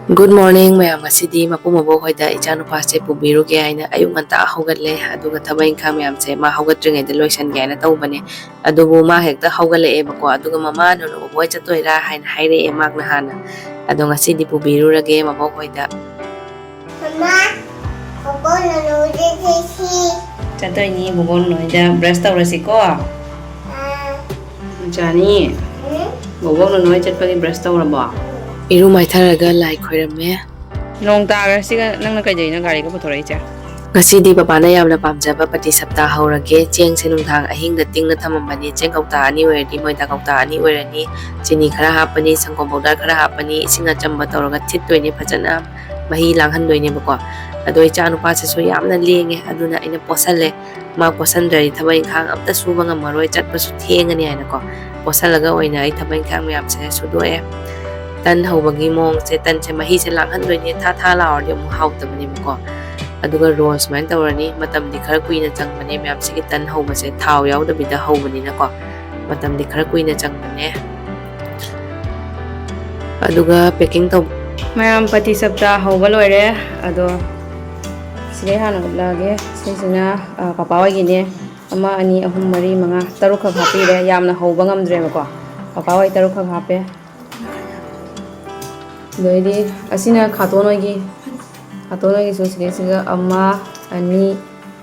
Good morning, mayam asidi Mapu Mabok Hoida Echa Nupa se Pubiruba aina ayung nganta haugatle aduga thabak inkhang mayam se ma haugatringai da loisan gaina tawbane adubu ma hekta haugale bako aduga mama no boi chatoira haina haire makna hana adu ngasidi Pubirurage Mabok Hoida Mama, bobo no desi. Chato ini bobo no ida brush tawrasi ko Jani bobo no chatpagi brush tawrabo Iru maitharaga lai khoirame Nong taga siga nangna kaijai gari ka puthora icha Ngasidi papana yamna pamjaba pati sapta haurage cheng se nungthang ahingda tingna thamambani cheng kauta ani oiradi moida kauta ani oirani chini khara hapani sangkom powder khara hapani isinga chamba tawraga thittoine phajana mahi langhandoine bako ado icha nupa se so yamna lenge aduna ina posalle ma posandari thabai khang amta suba ngamaroi chatpasu thengani aina ko posalaga oina ai thabai khang myam se sudoe tan hawbagi mong se tan se mahi se langhandoine tha laor de mu hawtabani bako aduga rolls man tawrani matam di khara kuina changbane myam se tan hawba se thaw yaudabida hawbani na ko matam di khara kuina changbane aduga packing taw mayam pati sapta hawba loire ado sire hana lage sisina papa wai gine ama ani ahum mari manga taruk kha hapire yamna hawba ngamdre bako papa wai taruk kha hape Doidi asina khatonogi su siga amma ani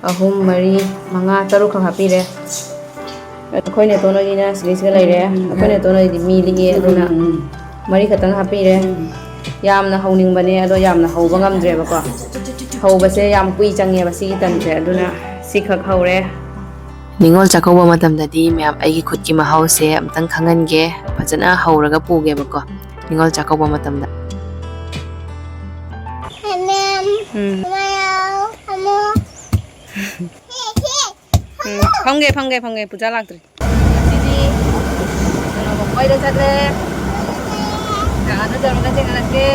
ahum mari manga taruk kha hapire akoine tonogi na siga laire akoine tonogi mi lige aduna mari khatang hapire yamna hauning bane ado yamna hauba ngamdre bako hauba se yam kui change ba sigi tanse aduna sikhak haure Ningol chakauba matamdadi myam aigi khutki mahau se amtang khangange phajana hauraga puge bako Ningol chakauba matamda Phangge puja lagdri sidi oida chatle ana jarga chengalake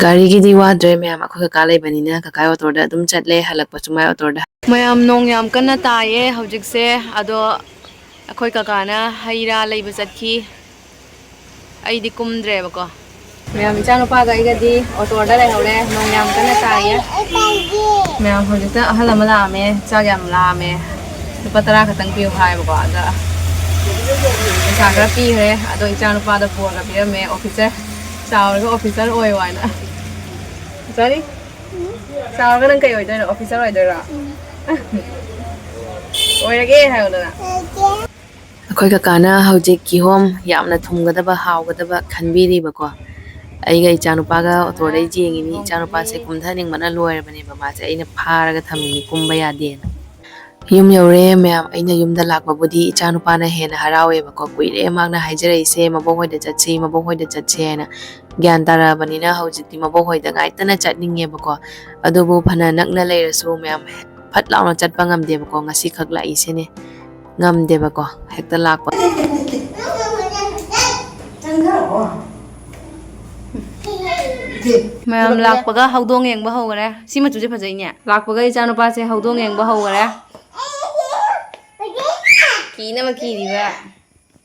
Gari gi di wadre myam akhoi ka leibani na kakai auto da dum chatle halakpa chumai auto da mayam nong yam kana taye hojik se ado akhoi kakana haira leiba chatki aidi kumdre bako mayam icha nupa ga igadi auto da lai hore nong yam kana taye mayam hojik ta ahala mala me chag yam la me lupa tara khatang piu hai bako ada sakra pi he ado icha nupa da phone ga pi me officer saur ga officer oi wai na sorry saur ga nang kai oi da officer oi da ra oi rage hai da akhoi ka kana haujik ki hom yamna thumgadaba hawgadaba khanbiri bako aiga ichanupa ga auto dai jengini ichanupa se kumthaning mana loire bane bama se aina pharaga thamini kumba yade yum yore myam aina yumda lakba budi ichanupa na hena harawe bako kuire magna haijarai se mabok hoida chatse na gyan tara banina haujiti mabok hoida ngaitana chatninge bako adubu phana nakna leirasu myam phat launa chatpa ngamde bako ngasi khak lai se ne ngamde bako hekta lakpa mayam lakpaga haudong yengba hogare sima chuje phajai nya lakpaga icha nupa se haudong yengba hogare ki na ma ki diba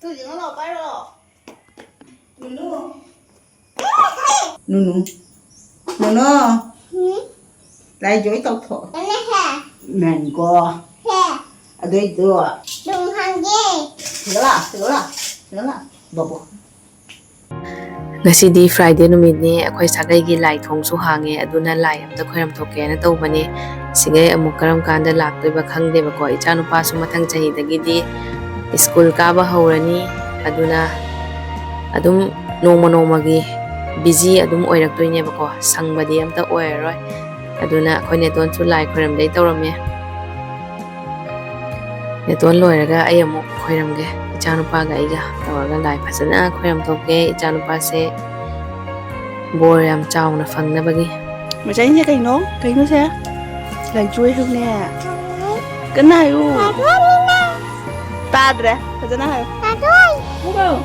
Tu jeng lo pai ro. Nunu lại dối tao thọ Ini ha. mình có Ha. ở đây đưa Dung hang ye. sửa là bò bò Ngasidi Friday numitni akhoi sagai gi lai thong su hange aduna lai amta khoiram thoke na tawbani sigai amuk karam kanda laktoi ba khangde ba ko ichanu pa su mathang chahi dagi di school ka ba hawrani aduna adum noma gi busy adum oirak toine ba ko sangbadi amta oiroi aduna khoi ne ton su lai khoiram dei tawrame ne ton loiraga ai amuk khoiram ge Ichanupa ga iga tawaga lai phasana khoiram thoke ichanupa se bor yam chauna phangna bagi mà tránh ra cái nó xe lại chui hơn nè cái này u ta rồi cái này Ta thôi.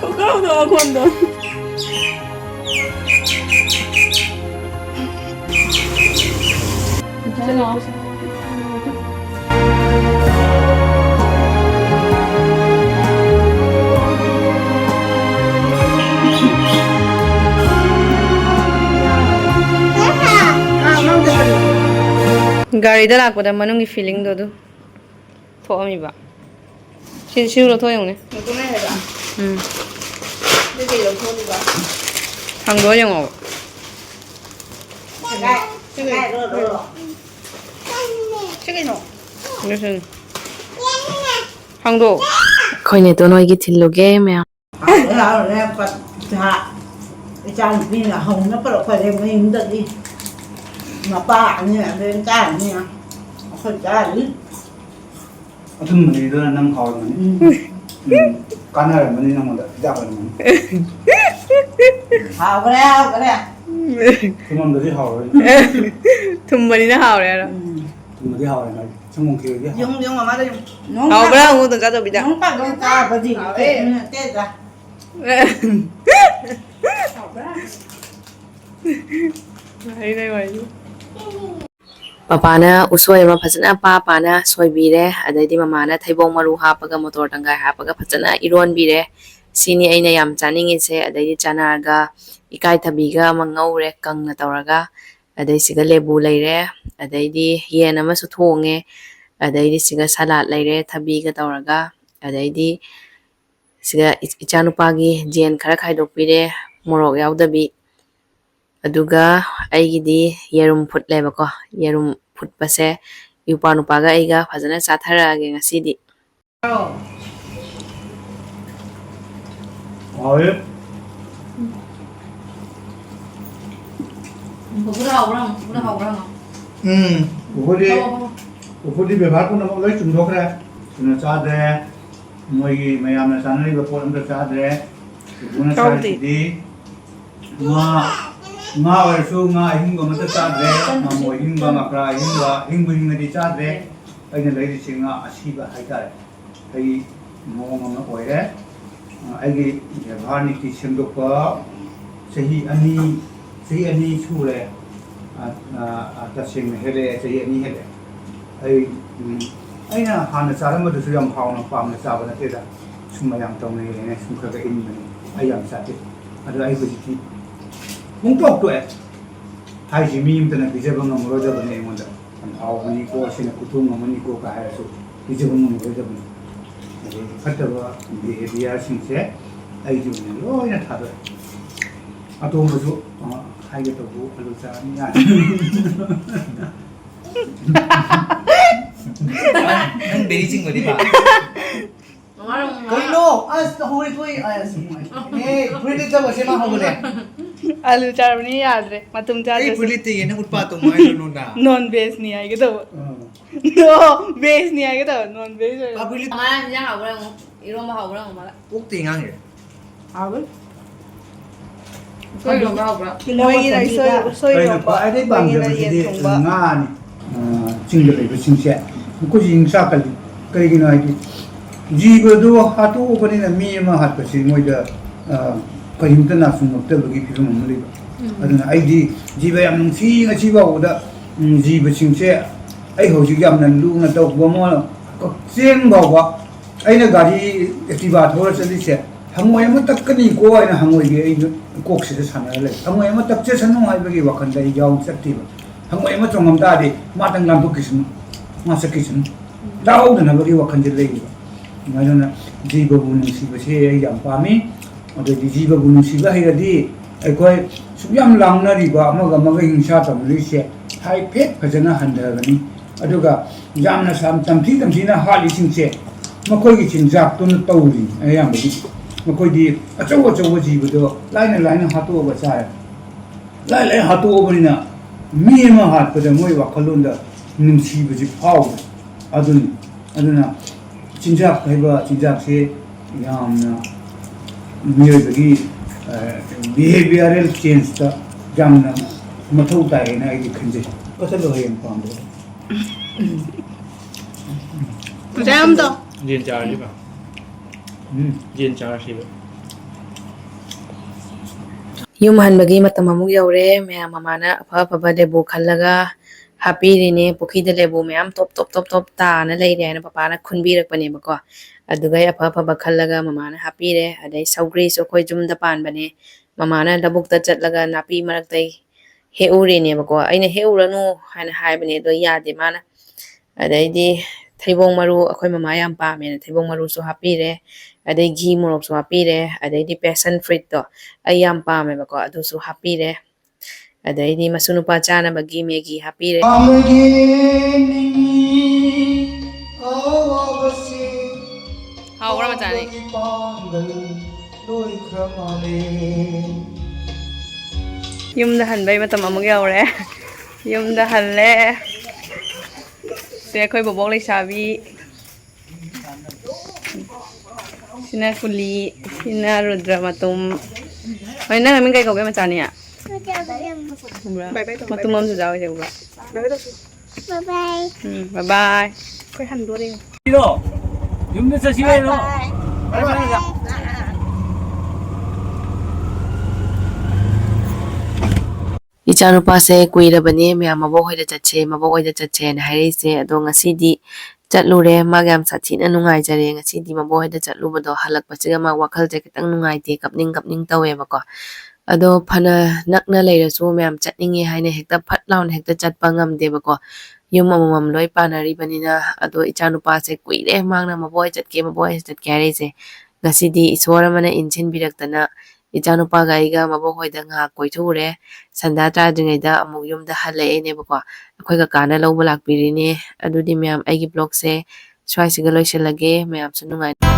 không không đâu con đâu ꯒꯥꯔꯤꯗ ꯂꯥꯛꯄꯗ ꯃꯅꯨꯡꯒꯤ ꯐꯤꯂꯤꯡꯗꯣ ꯑꯗꯨ ꯊꯣꯛꯑꯝꯃꯤꯕ ꯁꯤꯁꯨ ꯂꯧꯊꯣꯛ ꯌꯦꯡꯉꯨꯅꯦ ꯂꯧꯊꯣꯛꯅꯩ ꯍꯥꯏꯕ ꯀꯩ ꯂꯧꯊꯣꯛꯂꯤꯕ ꯍꯥꯡꯗꯣꯛꯑ ꯌꯦꯡꯉꯣꯕ ꯀꯩꯅꯣ ꯍꯥꯡꯗꯣꯛ ꯑꯩꯈꯣꯏꯅꯦ ꯇꯣꯅꯣꯏꯒꯤ ꯊꯤꯜꯂꯨꯒꯦ ꯃꯌꯥꯝ ꯏꯆꯥ ꯅꯨꯄꯤꯅ ꯍꯧꯅ ꯄꯨꯔꯛꯄꯗꯩ ꯃꯌꯨꯝꯗꯒꯤ ꯃꯄꯥ ꯑꯅꯤ ꯑꯗꯩ ꯆꯥꯔꯅꯤ ꯑꯩꯈꯣꯏ ꯆꯥꯔꯅꯤ ꯑꯗꯨꯝꯕꯅꯤꯗꯨꯅ ꯅꯪ ꯍꯥꯎꯔꯝꯃꯅꯤ ꯀꯥꯟꯅꯔꯝꯃꯅꯤ ꯅꯪꯉꯣꯟꯗ ꯍꯤꯗꯥꯛ ꯑꯣꯏꯔꯝꯃꯅꯤ ꯍꯥꯎꯈ꯭ꯔꯦ ꯍꯥꯎꯈ꯭ꯔꯦ ꯊꯨꯝꯃꯝꯗꯗꯤ ꯍꯥꯎꯔꯣꯏ ꯊꯨꯝꯕꯅꯤꯅ ꯍꯥꯎꯔꯦ ꯍꯥꯏꯔꯣ ꯊꯨꯝꯃꯗꯤ ꯍꯥꯎꯔꯦ ꯃꯥꯗꯤ ꯁꯪꯒꯣꯝ ꯈꯦꯔꯗꯤ ꯌꯨꯝ ꯃꯃꯥꯗ ꯌꯨꯝ ꯍꯥꯎꯕ꯭ꯔꯥ ꯑꯃꯨꯛꯇꯪ ꯆꯥꯗꯕꯤꯗ ꯅꯣꯡ ꯄꯥꯛ ꯆꯥꯕꯗꯤ ꯅꯠꯇꯦꯗ ꯃꯄꯥꯅ ꯎꯁꯣꯏ ꯑꯃ ꯐꯖꯅ ꯄꯥꯅ ꯁꯣꯏꯕꯤꯔꯦ ꯑꯗꯩꯗꯤ ꯃꯃꯥꯅ ꯊꯩꯕꯣꯡ ꯃꯔꯨ ꯍꯥꯞꯄꯒ ꯃꯣꯇꯣꯔ ꯇꯪꯒꯥꯏ ꯍꯥꯞꯄꯒ ꯐꯖꯅ ꯏꯔꯣꯟꯕꯤꯔꯦ ꯁꯤꯅꯤ ꯑꯩꯅ ꯌꯥꯝ ꯆꯥꯅꯤꯡꯉꯤꯁꯦ ꯑꯗꯩꯗꯤ ꯆꯅꯥꯒ ꯏꯀꯥꯏꯊꯕꯤꯒ ꯑꯃ ꯉꯧꯔꯦ ꯀꯪꯅ ꯇꯧꯔꯒ ꯑꯗꯩ ꯁꯤꯒ ꯂꯦꯕꯨ ꯂꯩꯔꯦ ꯑꯗꯩꯗꯤ ꯌꯦꯟ ꯑꯃꯁꯨ ꯊꯣꯡꯉꯦ ꯑꯗꯩꯗꯤ ꯁꯤꯒ ꯁꯂꯥꯠ ꯂꯩꯔꯦ ꯊꯕꯤꯒ ꯇꯧꯔꯒ ꯑꯗꯩꯗꯤ ꯁꯤꯒ ꯏꯆꯥꯅꯨꯄꯥꯒꯤ ꯖꯦꯟ ꯈꯔ ꯈꯥꯏꯗꯣꯛꯄꯤꯔꯦ ꯃꯣꯔꯣꯛ ꯌꯥꯎꯗꯕꯤ ꯑꯗꯨꯒ ꯑꯩꯒꯤꯗꯤ ꯌꯦꯔꯨꯝ ꯐꯨꯠꯂꯦꯕꯀꯣ ꯌꯦꯔꯨꯝ ꯐꯨꯠꯄꯁꯦ ꯏꯄꯥ ꯅꯨꯄꯥꯒ ꯑꯩꯒ ꯐꯖꯅ ꯆꯥꯊꯔꯛꯑꯒꯦ ꯉꯁꯤꯗꯤ ꯍꯥꯎꯋꯦ 우리 배발꾼 뭐 거의 좀 더 그래. 저는 짜대. 뭐이 매야면 짜는 이거 보는데 짜대. 그분은 짜지. nga 얼수 nga 힘거 먼저 짜대. 뭐 힘거 막라 힘거 힘부힘들이 짜대. 아이는 레디 싱아 아시바 하이다. 이 뭐뭐 오래. 아이기 배발니티 생각과 세히 아니 수래. तस्वीर हेरे चाहिए नहीं हेरे अना हाँ चारमदू यम हाउन पाने चाब नतेदा सुम तौने सुम खर इनबने चाटे अदी पुंटोक्टोए मीमतना पीजब गमरोजबने हाउबनीको कुथुमनीको पीजब गमरोजबने फटब बिहेवियर सिंसे लोना थादे अतोबसु हाइगे तबु अलु चानी या nang beri sing bodi ba कोई लो आज तो होई कोई आया सिंह ए पुलिस जब से मा होगले आलू चारबनी यादरे मतुम ei चादरे pulite ye na utpa to mai no na non veg नहीं आएगा तो नो वेज नहीं आएगा तो नॉन वेज pa pulit ꯃꯥꯅ ꯍꯤꯟꯖꯥꯡ ꯍꯥꯎꯕ꯭ꯔꯥ ꯑꯃꯨꯛ ꯏꯔꯣꯝꯕ ꯍꯥꯎꯕ꯭ꯔꯥ ꯑꯃꯨꯛ ꯃꯥꯂ ok te ngang ye ꯍꯥꯎꯈ꯭ꯔꯦ ꯎꯁꯣꯏ ꯏꯔꯣꯝꯕ ꯍꯥꯎꯕ꯭ꯔꯥ मोइना सोई ꯑꯩꯅ रोंबा ꯈ꯭ꯋꯥꯏꯗꯒꯤ मोइना ꯄꯥꯝꯖꯕꯁꯤꯗꯤ ये थोंबा ꯉꯥꯅꯤ ꯆꯤꯡꯗ ꯂꯩꯕꯁꯤꯡꯁꯦ ꯃꯈꯣꯏꯁꯤ ꯆꯥꯛꯀꯜꯂꯤ ꯀꯔꯤꯒꯤꯅꯣ ꯍꯥꯏꯗꯤ ꯖꯤꯕꯗꯨ ꯍꯥꯠꯇꯣꯛꯑꯕꯅꯤꯅ ꯃꯤ ꯑꯃ ꯍꯥꯠꯄꯁꯤ ꯃꯣꯏꯗ ꯀꯔꯤꯝꯇ ꯅꯥꯁꯨꯡꯉꯛꯇꯕꯒꯤ ꯐꯤꯕꯝ ꯑꯃ ꯂꯩꯕ ꯑꯗꯨꯅ ꯑꯩꯗꯤ ꯖꯤꯕ ꯌꯥꯝ ꯅꯨꯡꯁꯤ ꯉꯁꯤ ꯐꯥꯎꯕꯗ ꯖꯤꯕꯁꯤꯡꯁꯦ ꯑꯩ ꯍꯧꯖꯤꯛ ꯌꯥꯝꯅ ꯂꯨꯅ ꯇꯧꯕ ꯑꯃ ꯀꯛꯆꯦꯡ ꯐꯥꯎꯕ ꯑꯩꯅ ꯒꯥꯔꯤ ꯑꯦꯛꯇꯤꯚꯥ ꯊꯧꯔ ꯆꯠꯂꯤꯁꯦ ꯍꯪꯉꯣꯏ ꯑꯃ ꯇꯛꯀꯅꯤꯀꯣ ꯍꯥꯏꯅ ꯍꯪꯉꯣꯏꯒꯤ ꯑꯩ ꯀꯣꯛꯁꯤꯗ ꯁꯥꯟꯅꯔ ꯂꯩ ꯍꯪꯉꯣꯏ ꯑꯃ ꯇꯛꯆꯁꯅꯨ ꯍꯥꯏꯕꯒꯤ ꯋꯥꯈꯜꯗ ꯑꯩ ꯌꯥꯎ ꯆꯠꯇꯦꯕ ꯍꯪꯉꯣꯏ ꯑꯃ ꯆꯣꯡꯉꯝ ꯇꯥꯔꯗꯤ ꯃꯥꯇꯪ ꯂꯥꯟꯊꯣꯛꯈꯤꯁꯅꯨ ꯃꯥ ꯆꯠꯈꯤꯁꯅꯨ ꯇꯥꯍꯧꯗꯅꯕꯒꯤ ꯋꯥꯈꯜꯁꯦ ꯂꯩꯌꯦꯕ ꯑꯗꯨꯅ ꯖꯤꯕꯕꯨ ꯅꯨꯡꯁꯤꯕꯁꯦ ꯑꯩ ꯌꯥꯝ ꯄꯥꯝꯃꯤ ꯑꯗꯒꯤ ꯖꯤꯕꯕꯨ ꯅꯨꯡꯁꯤꯕ ꯍꯩꯔꯗꯤ ꯑꯩꯈꯣꯏ ꯁꯨꯛꯌꯥꯝ ꯂꯥꯡꯅꯔꯤꯕ ꯑꯃꯒ ꯍꯤꯡꯁꯥ ꯇꯧꯅꯔꯤꯁꯦ ꯍꯥꯏꯐꯦꯠ ꯐꯖꯅ ꯍꯟꯊꯒꯅꯤ ꯑꯗꯨꯒ ꯌꯥꯝꯅ ꯇꯝꯊꯤꯅ ꯍꯥꯠꯂꯤꯁꯤꯡꯁꯦ ꯃꯈꯣꯏꯒꯤ ꯆꯤꯟꯖꯥꯛꯇꯨꯅ ꯇꯧꯔꯤ ꯑꯌꯥꯝꯕꯗꯤ ꯃꯈꯣꯏꯗꯤ ꯑꯆꯧꯕ ꯖꯤꯕꯗꯣ ꯂꯥꯏꯅ ꯍꯥꯠꯇꯣꯛꯑꯒ ꯆꯥꯏ ꯂꯥꯏꯅ ꯍꯥꯠꯇꯣꯛꯑꯕꯅꯤꯅ ꯃꯤ ꯑꯃ ꯍꯥꯠꯄꯗ ꯃꯣꯏ ꯋꯥꯈꯜꯂꯣꯟꯗ ꯅꯨꯡꯁꯤꯕꯁꯤ ꯐꯥꯎꯕ ꯑꯗꯨꯅ चिंजाक है चिंजाके यामना मियोबगी बिहेवियरल चेंज ता यामना मथौ तायना आई खंजे कसलो है हम पाम जाम तो jen char ji ba jen char si ba ꯌꯨꯝ ꯍꯟꯕꯒꯤ ꯃꯇꯝ ꯑꯃꯨꯛ ꯌꯧꯔꯦ ꯃꯌꯥꯝ ꯃꯃꯥꯅ ꯑꯐ ꯑꯐꯕ ꯂꯦꯕꯨ ꯈꯜꯂꯒ ꯍꯥꯞꯄꯤꯔꯤꯅꯦ ꯄꯨꯈ꯭ꯔꯤꯗ ꯂꯦꯕꯨ ꯃꯌꯥꯝ ꯇꯣꯞ ꯇꯥꯅ ꯂꯩꯔꯦ ꯍꯥꯏꯅ ꯄꯄꯥꯅ ꯈꯨꯟꯕꯤꯔꯛꯄꯅꯦꯕꯀꯣ ꯑꯗꯨꯒ ꯑꯐ ꯑꯐꯕ ꯈꯜꯂꯒ ꯃꯃꯥꯅ ꯍꯥꯞꯄꯤꯔꯦ ꯑꯗꯩ ꯁꯧꯒ꯭ꯔꯤꯁꯨ ꯑꯩꯈꯣꯏ ꯌꯨꯝꯗ ꯄꯥꯟꯕꯅꯦ ꯃꯃꯥꯅ ꯂꯧꯕꯨꯛꯇ ꯆꯠꯂꯒ ꯅꯥꯄꯤ ꯃꯔꯛꯇꯩ ꯍꯦꯛꯎꯔꯦꯅꯦꯕꯀꯣ ꯑꯩꯅ ꯍꯦꯛꯎꯔꯅꯨ ꯍꯥꯏꯅ ꯍꯥꯏꯕꯅꯦ ꯑꯗꯣ ꯌꯥꯗꯦ ꯃꯥꯅ ꯑꯗꯩꯗꯤ ꯊꯩꯕꯣꯡ ꯃꯔꯨ ꯑꯩꯈꯣꯏ ꯃꯃꯥ ꯌꯥꯝ ꯄꯥꯝꯃꯦꯅ ꯊꯩꯕꯣꯡ ꯃꯔꯨꯁꯨ ꯍꯥꯞꯄꯤꯔꯦ ꯑꯗꯩ ꯘꯤ ꯃꯣꯔꯣꯛꯁꯨ ꯍꯥꯞꯄꯤꯔꯦ ꯑꯗꯩꯗꯤ ꯄꯦꯁꯟ ꯐ꯭ꯔꯨꯏꯠꯇꯣ ꯑꯩ ꯌꯥꯝ ꯄꯥꯝꯃꯦꯕꯀꯣ ꯑꯗꯨꯁꯨ ꯍꯥꯞꯄꯤꯔꯦ ꯑꯗꯩꯗꯤ ꯃꯁꯨ ꯅꯨꯄꯥ ꯆꯥꯅꯕꯒꯤ ꯃꯦꯒꯤ ꯍꯥꯞꯄꯤꯔꯦ ꯍꯥꯎꯕ꯭ꯔꯥ ꯃꯆꯥꯅꯤ ꯌꯨꯝꯗ ꯍꯟꯕꯩ ꯃꯇꯝ ꯑꯃꯨꯛ ꯌꯧꯔꯦ ꯌꯨꯝꯗ ꯍꯜꯂꯦ ꯁꯦ ꯑꯩꯈꯣꯏ ꯕꯣꯕꯣꯛ ꯂꯩꯁꯥꯕꯤ ꯁꯤꯅ ꯀꯨꯂꯤ ꯁꯤꯅ ꯔꯨꯗ꯭ꯔ ꯃꯇꯨꯝ ꯍꯣꯏ ꯅꯪ ꯃꯃꯤꯡ ꯀꯩ ꯀꯧꯒꯦ ꯃꯆꯥꯅꯤ ꯃꯇꯨꯝ ꯑꯃꯁꯨ ꯌꯥꯎꯋꯦ ꯎꯕ꯭ꯔꯥ ꯕꯥꯏ ꯕꯥꯏ ꯑꯩꯈꯣꯏ ꯍꯟꯗꯣꯔꯦ ꯌꯨꯝꯗ ꯆꯠꯁꯤꯔꯣ ꯏꯆꯥꯅꯨꯄꯥꯁꯦ ꯀꯨꯏꯔꯕꯅꯦ ꯃꯌꯥꯝ ꯃꯕꯣꯛ ꯍꯣꯏꯗ ꯆꯠꯁꯦꯅ ꯍꯥꯏꯔꯛꯏꯁꯦ ꯑꯗꯣ ꯉꯁꯤꯗꯤ ꯆꯠꯂꯨꯔꯦ ꯃꯥꯒ ꯌꯥꯝ ꯁꯥꯊꯤꯅ ꯅꯨꯡꯉꯥꯏꯖꯔꯦ ꯉꯁꯤꯗꯤ ꯃꯕꯣꯛ ꯍꯣꯏꯗ ꯆꯠꯂꯨꯕꯗꯣ ꯍꯜꯂꯛꯄꯁꯤꯒ ꯃꯥ ꯋꯥꯈꯜꯁꯦ ꯈꯤꯇꯪ ꯅꯨꯡꯉꯥꯏꯇꯦ ꯀꯞꯅꯤꯡ ꯇꯧꯋꯦꯕꯀꯣ ꯑꯗꯣ ꯐꯅ ꯅꯛꯅ ꯂꯩꯔꯁꯨ ꯃꯌꯥꯝ ꯆꯠꯅꯤꯡꯉꯦ ꯍꯥꯏꯅ ꯍꯦꯛꯇ ꯐꯠ ꯂꯥꯎꯅ ꯍꯦꯛꯇ ꯆꯠꯄ ꯉꯝꯗꯦꯕꯀꯣ ꯌꯨꯝ ꯑꯃꯃꯝ ꯂꯣꯏ ꯄꯥꯟꯅꯔꯤꯕꯅꯤꯅ ꯑꯗꯣ ꯏꯆꯥꯅꯨꯄꯥꯁꯦ ꯀꯨꯏꯔꯦ ꯃꯥꯅ ꯃꯕꯣꯛ ꯍꯣꯏ ꯆꯠꯀꯦ ꯍꯥꯏꯔꯤꯁꯦ ꯉꯁꯤꯗꯤ ꯏꯁꯣꯔ ꯑꯃꯅ ꯏꯟꯁꯤꯟꯕꯤꯔꯛꯇꯅ ꯏꯆꯥꯅꯨꯄꯥꯒ ꯑꯩꯒ ꯃꯕꯣꯛ ꯍꯣꯏꯗ ꯉꯥꯏꯍꯥꯛ ꯀꯣꯏꯊꯣꯛꯎꯔꯦ ꯁꯟꯗꯥ ꯇꯥꯗ꯭ꯔꯤꯉꯩꯗ ꯑꯃꯨꯛ ꯌꯨꯝꯗ ꯍꯜꯂꯛꯑꯦꯅꯦꯕꯀꯣ ꯑꯩꯈꯣꯏ ꯀꯀꯥꯅ ꯂꯧꯕ ꯂꯥꯛꯄꯤꯔꯤꯅꯦ ꯑꯗꯨꯗꯤ ꯃꯌꯥꯝ ꯑꯩꯒꯤ ꯕ꯭ꯂꯣꯒꯁꯦ ꯁ꯭ꯋꯥꯏꯁꯤꯒ ꯂꯣꯏꯁꯤꯜꯂꯒꯦ ꯃꯌꯥꯝꯁꯨ ꯅꯨꯡꯉꯥꯏ